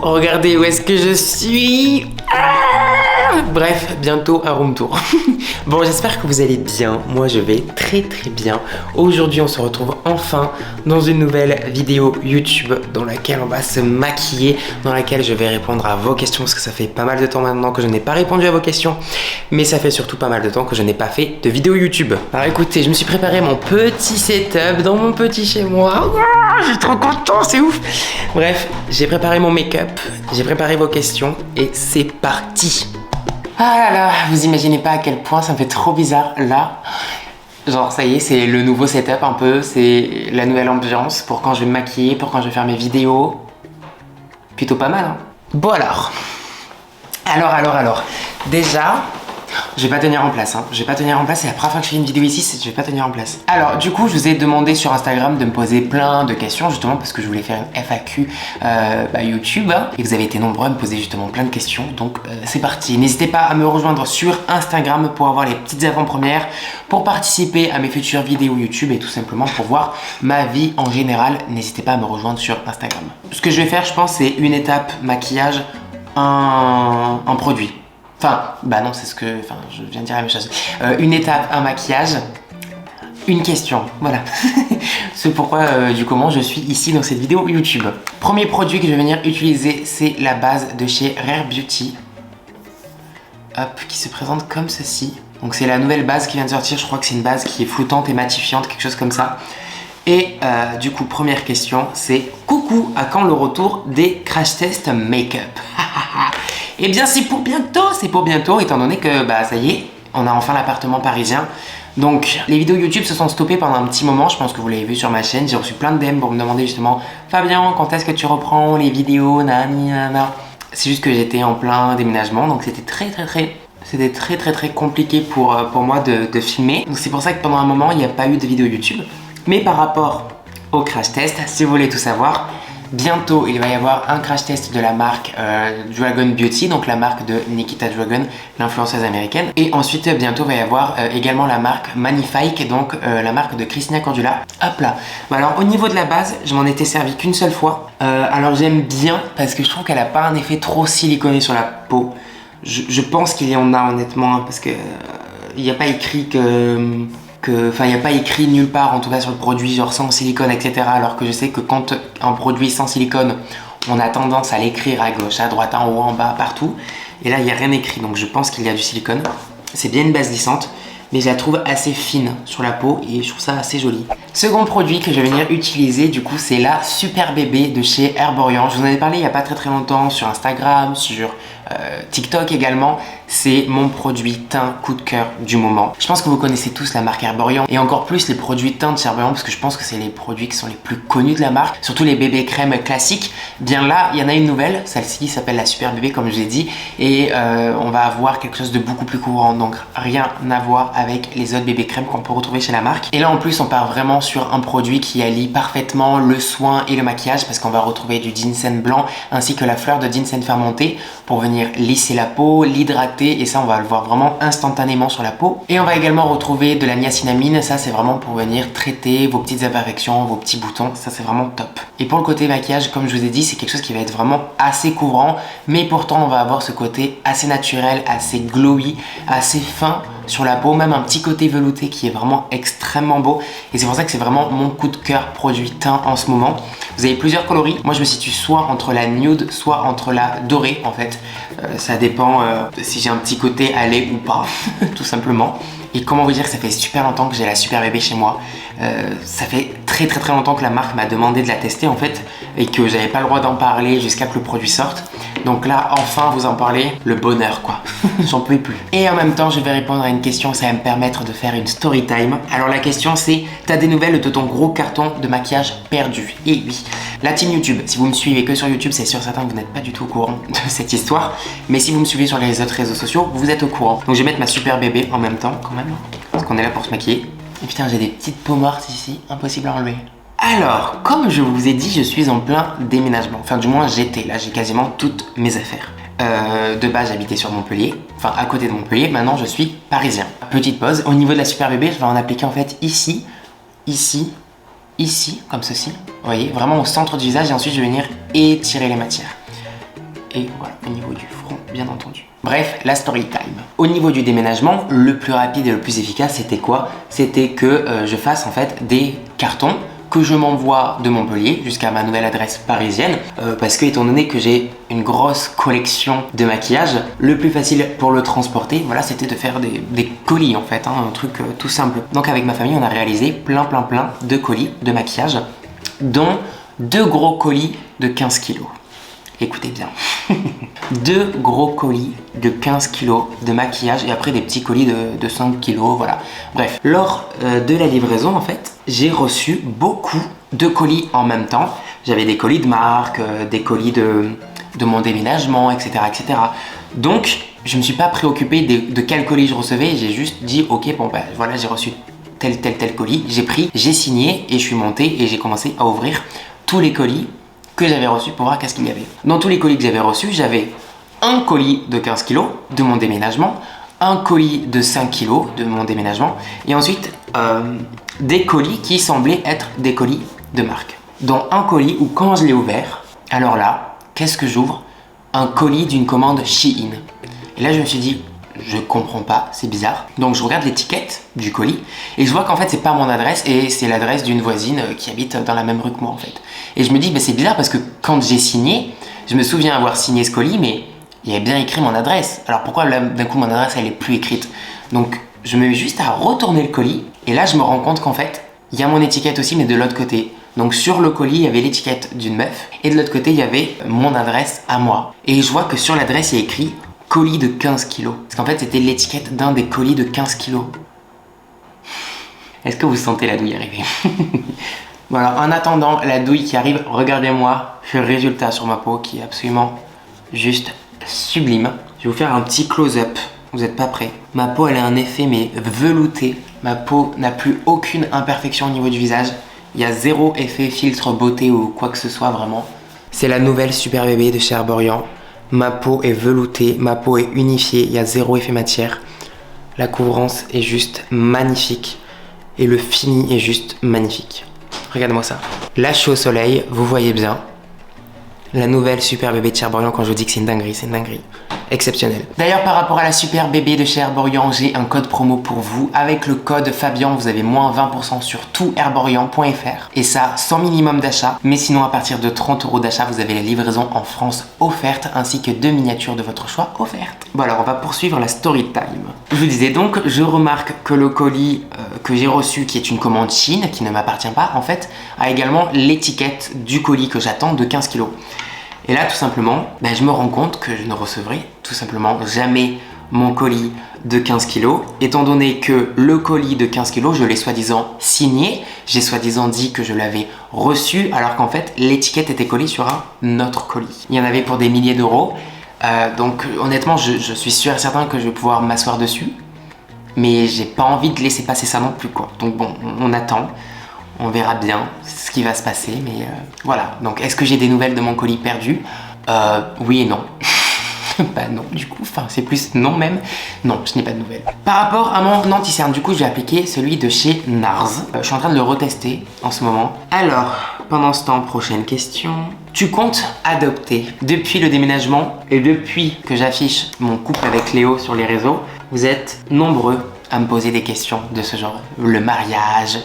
regardez où est-ce que je suis. Bref, bientôt un room tour. Bon, j'espère que vous allez bien. Moi, je vais très bien. Aujourd'hui, on se retrouve enfin dans une nouvelle vidéo YouTube dans laquelle on va se maquiller, dans laquelle je vais répondre à vos questions parce que ça fait pas mal de temps maintenant que je n'ai pas répondu à vos questions, mais ça fait surtout pas mal de temps que je n'ai pas fait de vidéo YouTube. Alors écoutez, je me suis préparé mon petit setup dans mon petit chez moi. Je suis trop content, c'est ouf. Bref, j'ai préparé mon make-up, j'ai préparé vos questions et c'est parti. Ah là là, vous imaginez pas à quel point ça me fait trop bizarre là. Genre ça y est, c'est le nouveau setup un peu, c'est la nouvelle ambiance pour quand je vais me maquiller, pour quand je vais faire mes vidéos. Plutôt pas mal, hein. Bon alors. Déjà, je vais pas tenir en place, hein. Je vais pas tenir en place, c'est la première fois que je fais une vidéo ici, je vais pas tenir en place. Alors du coup, je vous ai demandé sur Instagram de me poser plein de questions justement parce que je voulais faire une FAQ YouTube, hein, et vous avez été nombreux à me poser justement plein de questions, donc c'est parti. N'hésitez pas à me rejoindre sur Instagram pour avoir les petites avant-premières, pour participer à mes futures vidéos YouTube et tout simplement pour voir ma vie en général. N'hésitez pas à me rejoindre sur Instagram. Ce que je vais faire, je pense, c'est une étape maquillage, un produit. Enfin, bah non, c'est ce que... Enfin, je viens de dire la même chose. Une étape, un maquillage, une question, voilà. C'est pourquoi, du comment je suis ici dans cette vidéo YouTube. Premier produit que je vais venir utiliser, c'est la base de chez Rare Beauty. Hop, qui se présente comme ceci. Donc c'est la nouvelle base qui vient de sortir, je crois que c'est une base qui est flottante et matifiante, quelque chose comme ça. Et du coup, première question, c'est coucou, à quand le retour des crash tests make-up? Eh bien c'est pour bientôt, étant donné que bah ça y est, on a enfin l'appartement parisien. Donc les vidéos YouTube se sont stoppées pendant un petit moment, je pense que vous l'avez vu sur ma chaîne, j'ai reçu plein de DM pour me demander justement Fabien, quand est-ce que tu reprends les vidéos, nani nana. C'est juste que j'étais en plein déménagement, donc c'était très compliqué pour moi de filmer. Donc c'est pour ça que pendant un moment il n'y a pas eu de vidéo YouTube. Mais par rapport au crash test, si vous voulez tout savoir, bientôt il va y avoir un crash test de la marque Dragon Beauty, donc la marque de Nikita Dragon, l'influenceuse américaine. Et ensuite bientôt il va y avoir également la marque Magnifique, donc la marque de Christina Cordula. Hop là. Bon, alors au niveau de la base, je m'en étais servi qu'une seule fois. Alors j'aime bien parce que je trouve qu'elle n'a pas un effet trop siliconé sur la peau. Je pense qu'il y en a honnêtement, parce que il n'y a pas écrit enfin il n'y a pas écrit nulle part en tout cas sur le produit genre sans silicone, etc. Alors que je sais que quand un produit sans silicone, on a tendance à l'écrire à gauche, à droite, en haut, en bas, partout, et là il n'y a rien écrit, donc je pense qu'il y a du silicone. C'est bien une base lissante, mais je la trouve assez fine sur la peau et je trouve ça assez joli. Second produit que je vais venir utiliser, du coup, c'est la Super Bébé de chez Herborian. Je vous en ai parlé il n'y a pas très longtemps sur Instagram, sur TikTok également. C'est mon produit teint coup de cœur du moment. Je pense que vous connaissez tous la marque Herborian et encore plus les produits teint de chez Herborian parce que je pense que c'est les produits qui sont les plus connus de la marque, surtout les bébés crème classiques. Bien là, il y en a une nouvelle, celle-ci s'appelle la Super Bébé comme je l'ai dit, et on va avoir quelque chose de beaucoup plus courant, donc rien à voir avec les autres bébés crème qu'on peut retrouver chez la marque. Et là en plus on part vraiment sur un produit qui allie parfaitement le soin et le maquillage parce qu'on va retrouver du ginseng blanc ainsi que la fleur de ginseng fermentée pour venir lisser la peau, l'hydrater, et ça on va le voir vraiment instantanément sur la peau. Et on va également retrouver de la niacinamide, ça c'est vraiment pour venir traiter vos petites imperfections, vos petits boutons, ça c'est vraiment top. Et pour le côté maquillage, comme je vous ai dit, c'est quelque chose qui va être vraiment assez couvrant, mais pourtant on va avoir ce côté assez naturel, assez glowy, assez fin sur la peau, même un petit côté velouté qui est vraiment extrêmement beau, et c'est pour ça que c'est vraiment mon coup de cœur produit teint en ce moment. Vous avez plusieurs coloris, moi je me situe soit entre la nude, soit entre la dorée en fait, ça dépend si j'ai un petit côté à lait ou pas, tout simplement. Et comment vous dire que ça fait super longtemps que j'ai la Super Bébé chez moi, ça fait très longtemps que la marque m'a demandé de la tester en fait, et que j'avais pas le droit d'en parler jusqu'à que le produit sorte. Donc là, enfin vous en parlez, le bonheur quoi, j'en pouvais plus. Et en même temps, je vais répondre à une question, ça va me permettre de faire une story time. Alors la question c'est, t'as des nouvelles de ton gros carton de maquillage perdu? Et oui, la team YouTube, si vous me suivez que sur YouTube, c'est sûr certain que vous n'êtes pas du tout au courant de cette histoire. Mais si vous me suivez sur les autres réseaux sociaux, vous êtes au courant. Donc je vais mettre ma Super Bébé en même temps quand même, parce qu'on est là pour se maquiller. Et putain, j'ai des petites peaux mortes ici, impossible à enlever. Alors, comme je vous ai dit, je suis en plein déménagement. Enfin, du moins, j'étais. Là, j'ai quasiment toutes mes affaires. De base, j'habitais sur Montpellier. Enfin, à côté de Montpellier. Maintenant, je suis parisien. Petite pause. Au niveau de la Super Bébé, je vais en appliquer en fait ici, ici, ici, comme ceci. Vous voyez, vraiment au centre du visage. Et ensuite, je vais venir étirer les matières. et voilà, au niveau du front, bien entendu. Bref, la story time. Au niveau du déménagement, le plus rapide et le plus efficace, c'était quoi? C'était que je fasse en fait des cartons que je m'envoie de Montpellier jusqu'à ma nouvelle adresse parisienne parce que étant donné que j'ai une grosse collection de maquillage, le plus facile pour le transporter, voilà, c'était de faire des colis en fait, hein, un truc tout simple. Donc avec ma famille, on a réalisé plein de colis de maquillage, dont 2 gros colis de 15 kilos. Écoutez bien. 2 gros colis de 15 kilos de maquillage et après des petits colis de 5 kilos, voilà. Bref, lors de la livraison, en fait, j'ai reçu beaucoup de colis en même temps. J'avais des colis de marque, des colis de mon déménagement, etc., etc. Donc, je ne me suis pas préoccupé de quel colis je recevais. J'ai juste dit, ok, bon, ben voilà, j'ai reçu tel colis. J'ai pris, j'ai signé et je suis monté et j'ai commencé à ouvrir tous les colis que j'avais reçu pour voir qu'est-ce qu'il y avait. Dans tous les colis que j'avais reçus, j'avais un colis de 15 kg de mon déménagement, un colis de 5 kg de mon déménagement et ensuite des colis qui semblaient être des colis de marque. Dont un colis où quand je l'ai ouvert, alors là, qu'est-ce que j'ouvre? Un colis d'une commande Shein. Et là je me suis dit, je comprends pas, c'est bizarre. Donc je regarde l'étiquette du colis et je vois qu'en fait c'est pas mon adresse et c'est l'adresse d'une voisine qui habite dans la même rue que moi en fait. Et je me dis, bah, c'est bizarre parce que quand j'ai signé, je me souviens avoir signé ce colis mais il y avait bien écrit mon adresse. Alors pourquoi là d'un coup mon adresse elle est plus écrite? Donc je me mets juste à retourner le colis et là je me rends compte qu'en fait il y a mon étiquette aussi mais de l'autre côté. Donc sur le colis il y avait l'étiquette d'une meuf et de l'autre côté il y avait mon adresse à moi. Et je vois que sur l'adresse il y a écrit colis de 15 kilos. Parce qu'en fait, c'était l'étiquette d'un des colis de 15 kilos. Est-ce que vous sentez la douille arriver? Bon alors, en attendant la douille qui arrive, regardez-moi le résultat sur ma peau qui est absolument juste sublime. Je vais vous faire un petit close-up. Vous n'êtes pas prêts? Ma peau, elle a un effet mais velouté. Ma peau n'a plus aucune imperfection au niveau du visage. Il y a zéro effet filtre beauté ou quoi que ce soit vraiment. C'est la nouvelle Super Bébé de chez Herborian. Ma peau est veloutée, ma peau est unifiée, il y a zéro effet matière. La couvrance est juste magnifique et le fini est juste magnifique. Regarde-moi ça. Là, je suis au soleil, vous voyez bien. La nouvelle Super Bébé de chez Herborian, quand je vous dis que c'est une dinguerie, c'est une dinguerie. Exceptionnel. D'ailleurs, par rapport à la Super Bébé de chez Herborian, j'ai un code promo pour vous. Avec le code Fabien, vous avez moins 20% sur tout herborian.fr. Et ça, sans minimum d'achat. Mais sinon, à partir de 30 € d'achat, vous avez la livraison en France offerte, ainsi que 2 miniatures de votre choix offertes. Bon alors, on va poursuivre la story time. Je vous disais donc, je remarque que le colis que j'ai reçu, qui est une commande Chine, qui ne m'appartient pas, en fait, a également l'étiquette du colis que j'attends de 15 kg. Et là, tout simplement, je me rends compte que je ne recevrai tout simplement jamais mon colis de 15 kg, étant donné que le colis de 15 kg, je l'ai soi-disant signé, j'ai soi-disant dit que je l'avais reçu, alors qu'en fait, l'étiquette était collée sur un autre colis. Il y en avait pour des milliers d'euros, donc honnêtement, je suis sûr et certain que je vais pouvoir m'asseoir dessus, mais j'ai pas envie de laisser passer ça non plus, quoi. Donc bon, on attend. On verra bien ce qui va se passer, mais voilà. Donc, est-ce que j'ai des nouvelles de mon colis perdu? Oui et non. Bah non, du coup, enfin, c'est plus non même. Non, je n'ai pas de nouvelles. Par rapport à mon anti-cerne, du coup, je vais appliquer celui de chez NARS. Je suis en train de le retester en ce moment. Alors, pendant ce temps, prochaine question. Tu comptes adopter? Depuis le déménagement et depuis que j'affiche mon couple avec Léo sur les réseaux, vous êtes nombreux à me poser des questions de ce genre. Le mariage,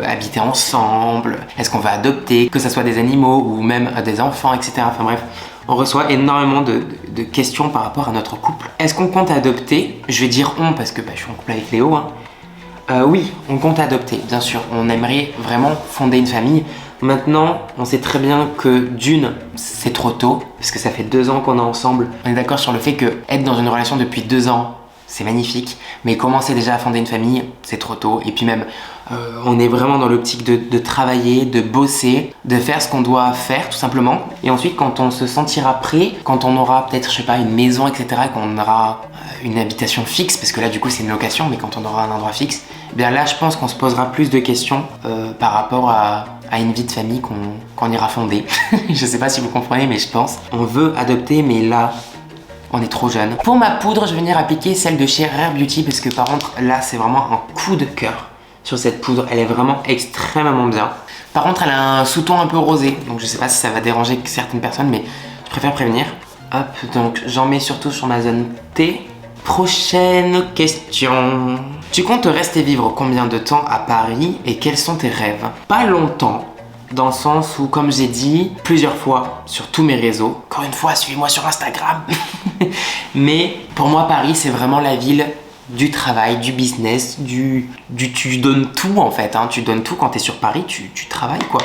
habiter ensemble, est-ce qu'on va adopter, que ce soit des animaux ou même des enfants, etc. Enfin bref, on reçoit énormément de questions par rapport à notre couple. Est-ce qu'on compte adopter? Je vais dire on parce que je suis en couple avec Léo. Oui, on compte adopter, bien sûr. On aimerait vraiment fonder une famille. Maintenant, on sait très bien que d'une, c'est trop tôt, parce que ça fait 2 ans qu'on est ensemble. On est d'accord sur le fait que être dans une relation depuis 2 ans, c'est magnifique, mais commencer déjà à fonder une famille, c'est trop tôt. Et puis même, on est vraiment dans l'optique de travailler, de bosser, de faire ce qu'on doit faire tout simplement. Et ensuite, quand on se sentira prêt, quand on aura peut-être, je sais pas, une maison, etc., qu'on aura une habitation fixe, parce que là du coup c'est une location, mais quand on aura un endroit fixe, bien là je pense qu'on se posera plus de questions par rapport à une vie de famille qu'on ira fonder. Je sais pas si vous comprenez, mais je pense. On veut adopter, mais là, on est trop jeune. Pour ma poudre, je vais venir appliquer celle de chez Rare Beauty parce que par contre, là, c'est vraiment un coup de cœur sur cette poudre. Elle est vraiment extrêmement bien. Par contre, elle a un sous-ton un peu rosé, donc je sais pas si ça va déranger certaines personnes, mais je préfère prévenir. Hop, donc j'en mets surtout sur ma zone T. Prochaine question. Tu comptes rester vivre combien de temps à Paris et quels sont tes rêves? Pas longtemps, dans le sens où, comme j'ai dit plusieurs fois sur tous mes réseaux, encore une fois, suivez-moi sur Instagram. Mais pour moi, Paris, c'est vraiment la ville du travail, du business, tu donnes tout en fait. Hein. Tu donnes tout quand tu es sur Paris, tu travailles quoi.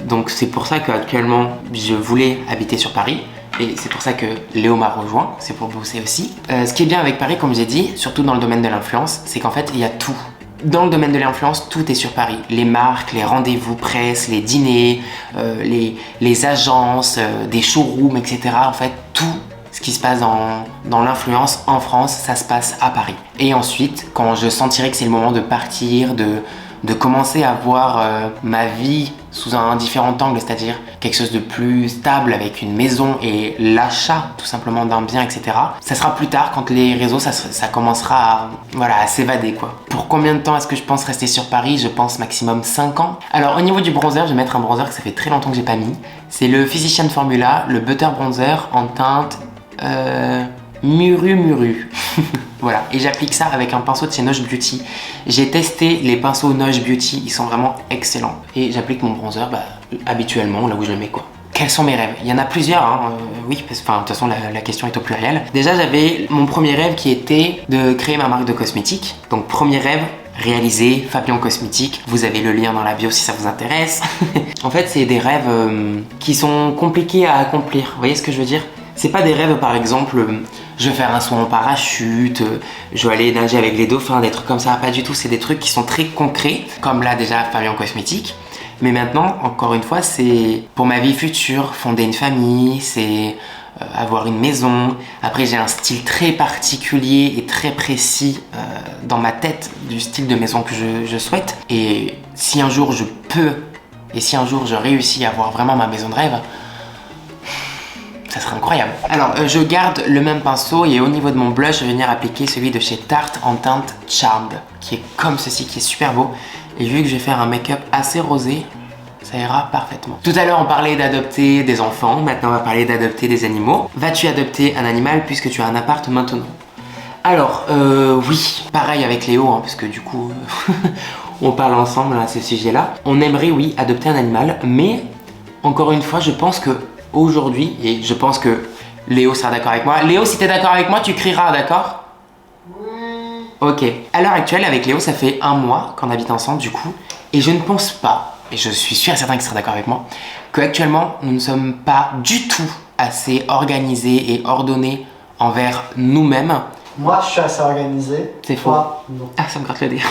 Donc c'est pour ça qu'actuellement, je voulais habiter sur Paris. Et c'est pour ça que Léo m'a rejoint, c'est pour bosser aussi. Ce qui est bien avec Paris, comme j'ai dit, surtout dans le domaine de l'influence, c'est qu'en fait, il y a tout. Dans le domaine de l'influence, tout est sur Paris. Les marques, les rendez-vous presse, les dîners, les agences, des showrooms, etc. En fait, tout ce qui se passe dans l'influence en France, ça se passe à Paris. Et ensuite, quand je sentirai que c'est le moment de partir, de commencer à voir ma vie sous un différent angle, c'est-à-dire quelque chose de plus stable avec une maison et l'achat tout simplement d'un bien, etc. Ça sera plus tard quand les réseaux, ça commencera à s'évader quoi. Pour combien de temps est-ce que je pense rester sur Paris? Je pense maximum 5 ans. Alors au niveau du bronzer, je vais mettre un bronzer que ça fait très longtemps que j'ai pas mis. C'est le Physician Formula, le Butter Bronzer en teinte Muru. Voilà, et j'applique ça avec un pinceau de chez Nosh Beauty. J'ai testé les pinceaux Nosh Beauty, ils sont vraiment excellents. Et j'applique mon bronzer habituellement là où je le mets quoi. Quels sont mes rêves? Il y en a plusieurs, hein. Oui, parce que de toute façon la question est au pluriel. Déjà j'avais mon premier rêve qui était de créer ma marque de cosmétiques. Donc premier rêve réalisé, Fabien Cosmétique. Vous avez le lien dans la bio si ça vous intéresse. En fait c'est des rêves qui sont compliqués à accomplir, vous voyez ce que je veux dire? C'est pas des rêves par exemple, je vais faire un saut en parachute, je vais aller nager avec les dauphins, des trucs comme ça, pas du tout, c'est des trucs qui sont très concrets, comme là déjà Fabien Cosmétique. Mais maintenant, encore une fois, c'est pour ma vie future, fonder une famille, c'est avoir une maison. Après j'ai un style très particulier et très précis dans ma tête du style de maison que je souhaite. Et si un jour je peux, et si un jour je réussis à avoir vraiment ma maison de rêve, ça serait incroyable. Alors, je garde le même pinceau et au niveau de mon blush, je vais venir appliquer celui de chez Tarte en teinte Charmed, qui est comme ceci, qui est super beau. Et vu que je vais faire un make-up assez rosé, ça ira parfaitement. Tout à l'heure, on parlait d'adopter des enfants, maintenant on va parler d'adopter des animaux. Vas-tu adopter un animal puisque tu as un appart maintenant? Alors, oui, pareil avec Léo, hein, parce que du coup, on parle ensemble à ce sujet-là. On aimerait, oui, adopter un animal, mais encore une fois, je pense que aujourd'hui, et je pense que Léo sera d'accord avec moi. Léo, si t'es d'accord avec moi, tu crieras, d'accord? Oui. Ok. À l'heure actuelle, avec Léo, ça fait 1 mois qu'on habite ensemble, du coup. Et je ne pense pas, et je suis sûr et certain qu'il sera d'accord avec moi, qu'actuellement, nous ne sommes pas du tout assez organisés et ordonnés envers nous-mêmes. Moi, je suis assez organisé. C'est faux. Toi, non. Ah, ça me gratte le dé.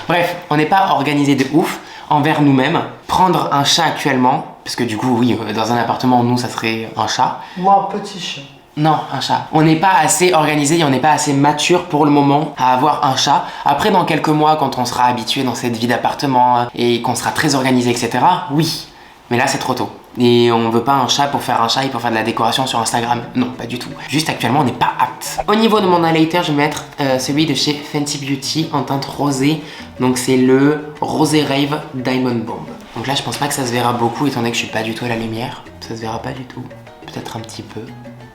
Bref, on n'est pas organisé de ouf envers nous-mêmes. Prendre un chat actuellement, parce que du coup, oui, dans un appartement, nous, ça serait un chat. Moi, un petit chat. Non, un chat. On n'est pas assez organisé et on n'est pas assez mature pour le moment à avoir un chat. Après, dans quelques mois, quand on sera habitué dans cette vie d'appartement et qu'on sera très organisé, etc., oui. Mais là, c'est trop tôt. Et on veut pas un chat pour faire un chat et pour faire de la décoration sur Instagram. Non, pas du tout. Juste actuellement, on n'est pas apte. Au niveau de mon highlighter, je vais mettre celui de chez Fenty Beauty en teinte rosée. Donc c'est le Rosé Rave Diamond Bomb. Donc là, je pense pas que ça se verra beaucoup étant donné que je suis pas du tout à la lumière. Ça se verra pas du tout. Peut-être un petit peu.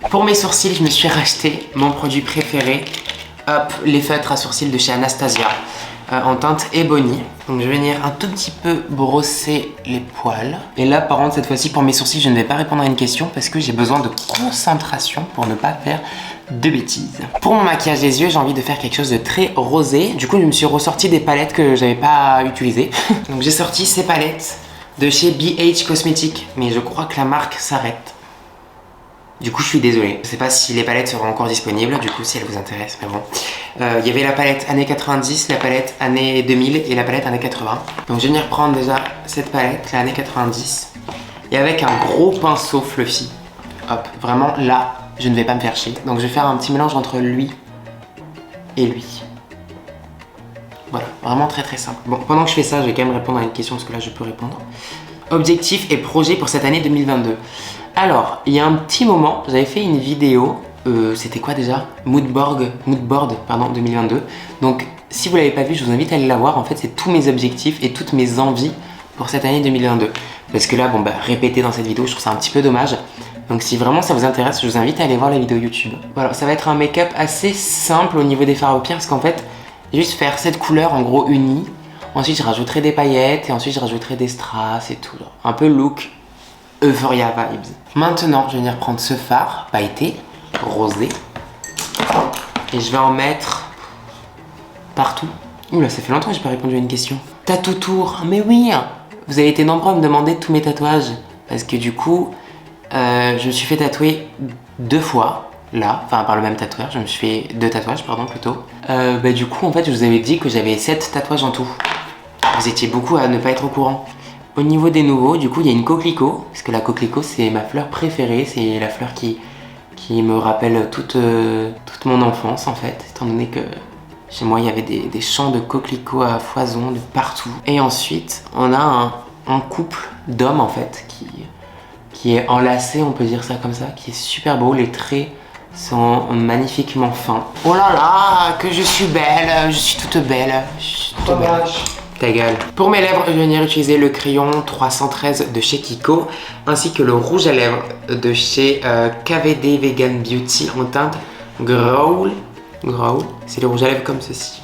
Pour mes sourcils, je me suis racheté mon produit préféré. Hop, les feutres à sourcils de chez Anastasia. En teinte Ebony. Donc je vais venir un tout petit peu brosser les poils. Et là par contre cette fois-ci pour mes sourcils je ne vais pas répondre à une question parce que j'ai besoin de concentration pour ne pas faire de bêtises. Pour mon maquillage des yeux j'ai envie de faire quelque chose de très rosé. Du coup je me suis ressorti des palettes que j'avais pas utilisées. Donc j'ai sorti ces palettes de chez BH Cosmetics. Mais je crois que la marque s'arrête. Du coup je suis désolé, je sais pas si les palettes seront encore disponibles, du coup si elles vous intéressent, mais bon. Il y avait la palette années 90, la palette années 2000 et la palette années 80. Donc je vais venir prendre déjà cette palette, la années 90. Et avec un gros pinceau fluffy, hop, vraiment là, je ne vais pas me faire chier. Donc je vais faire un petit mélange entre lui et lui. Voilà, vraiment très très simple. Bon, pendant que je fais ça, je vais quand même répondre à une question parce que là je peux répondre. Objectifs et projets pour cette année 2022. Alors, il y a un petit moment, j'avais fait une vidéo, c'était quoi déjà? Moodboard, pardon, 2022. Donc, si vous l'avez pas vu, je vous invite à aller la voir. En fait, c'est tous mes objectifs et toutes mes envies pour cette année 2022. Parce que là, bon, répéter dans cette vidéo, je trouve ça un petit peu dommage. Donc si vraiment ça vous intéresse, je vous invite à aller voir la vidéo YouTube. Voilà, ça va être un make-up assez simple au niveau des fards à paupières parce qu'en fait, juste faire cette couleur en gros unie. Ensuite, je rajouterai des paillettes et ensuite je rajouterai des strass et tout. Un peu look Euphoria vibes. Maintenant, je vais venir prendre ce fard pailleté, rosé. Et je vais en mettre partout. Oula, ça fait longtemps que j'ai pas répondu à une question. Tatou tour, mais oui. Vous avez été nombreux à me demander tous mes tatouages. Parce que du coup, je me suis fait tatouer 2 fois, là, enfin par le même tatoueur, je me suis fait 2 tatouages, pardon, plutôt. Du coup, en fait, je vous avais dit que j'avais 7 tatouages en tout. Vous étiez beaucoup à ne pas être au courant. Au niveau des nouveaux, du coup, il y a une coquelicot, parce que la coquelicot, c'est ma fleur préférée, c'est la fleur qui me rappelle toute mon enfance, en fait, étant donné que chez moi, il y avait des champs de coquelicots à foison de partout. Et ensuite, on a un couple d'hommes, en fait, qui est enlacé, on peut dire ça comme ça, qui est super beau. Les traits sont magnifiquement fins. Oh là là, que je suis belle, je suis toute belle. Je suis toute belle. Ta gueule. Pour mes lèvres, je vais venir utiliser le crayon 313 de chez Kiko, ainsi que le rouge à lèvres de chez KVD Vegan Beauty en teinte Growl. Growl, c'est le rouge à lèvres comme ceci.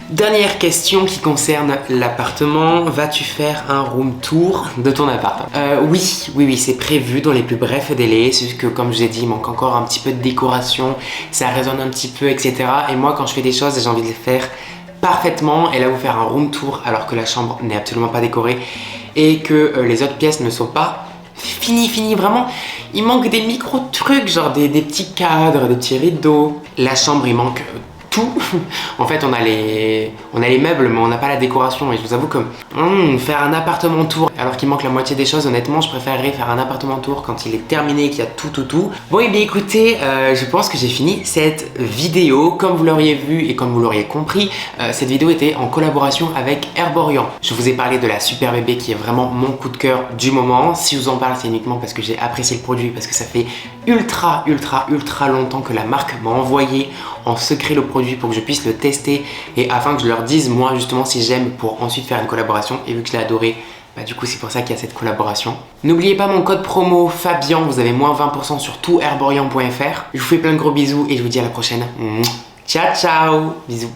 Dernière question qui concerne l'appartement. Vas-tu faire un room tour de ton appart? Oui, c'est prévu dans les plus brefs délais. C'est juste que, comme je vous ai dit, il manque encore un petit peu de décoration. Ça résonne un petit peu, etc. Et moi, quand je fais des choses, j'ai envie de les faire parfaitement. Et là, vous faire un room tour alors que la chambre n'est absolument pas décorée et que les autres pièces ne sont pas fini, vraiment. Il manque des micro-trucs, genre des petits cadres, des petits rideaux. La chambre, il manque tout. En fait, on a les meubles, mais on n'a pas la décoration. Et je vous avoue que faire un appartement tour, alors qu'il manque la moitié des choses, honnêtement, je préférerais faire un appartement tour quand il est terminé, qu'il y a tout. Bon, et bien écoutez, je pense que j'ai fini cette vidéo. Comme vous l'auriez vu et comme vous l'auriez compris, cette vidéo était en collaboration avec Herborian. Je vous ai parlé de la Super Bébé qui est vraiment mon coup de cœur du moment. Si je vous en parle, c'est uniquement parce que j'ai apprécié le produit, parce que ça fait ultra longtemps que la marque m'a envoyé en secret le produit pour que je puisse le tester et afin que je leur dise moi justement si j'aime pour ensuite faire une collaboration. Et vu que je l'ai adoré, du coup c'est pour ça qu'il y a cette collaboration. N'oubliez pas mon code promo Fabien, vous avez moins 20% sur tout herborian.fr. Je vous fais plein de gros bisous et je vous dis à la prochaine. Ciao, bisous.